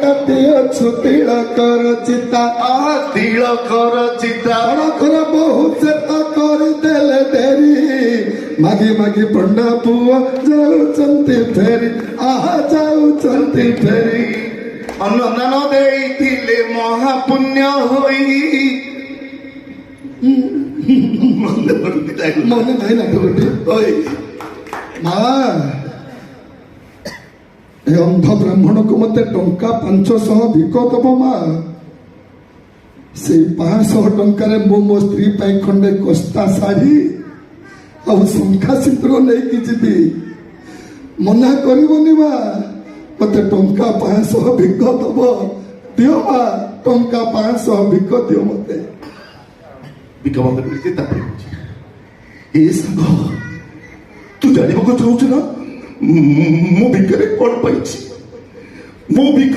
କାଟିଅଛୁ ତିଳକର ଚିତା ତିଳକର ଚିତା ଅଣକର ବହୁ ଚେତା କରିଦେଲେ ଡେରି ମାଗି ମାଗି ପଣ୍ଡା ପୁଅ ଯାଉଛନ୍ତି ଫେରି ଆହା ଯାଉଛନ୍ତି ଫେରି ଅନୁଦାନ ଦେଇଥିଲେ ମହାପୁଣ୍ୟ ହୋଇ ମନେ ନାହିଁ ନା ଗୋଟେ ମା ଏ ଅନ୍ଧ ବ୍ରାହ୍ମଣକୁ ମତେ ଟଙ୍କା 500 ଭିକ ଦବ ମା ସେଇ 500 ଟଙ୍କାରେ ମୁଁ ମୋ ସ୍ତ୍ରୀ ପାଇଁ ଖଣ୍ଡେ କସ୍ତା ଶାଢୀ ଆଉ ଶଙ୍ଖା ସିନ୍ଦୁର ନେଇକି ଯିବି ମନା କରିବନି ମା ମତେ ଟଙ୍କା 500 ଭିକ ଦବ ଦିଅ ମା ଟଙ୍କା 500 ଭିକ ଦିଅ ମତେ ଭିକ ମତେ ମିଳିଛି ତାପରେ ଏ ସାଙ୍ଗ ତୁ ଜାଣିବାକୁ ଚାହୁଁଛୁ ନା ମୁଁ ଭିକରେ କଣ ପାଇଛି ମୁଁ ଭିକ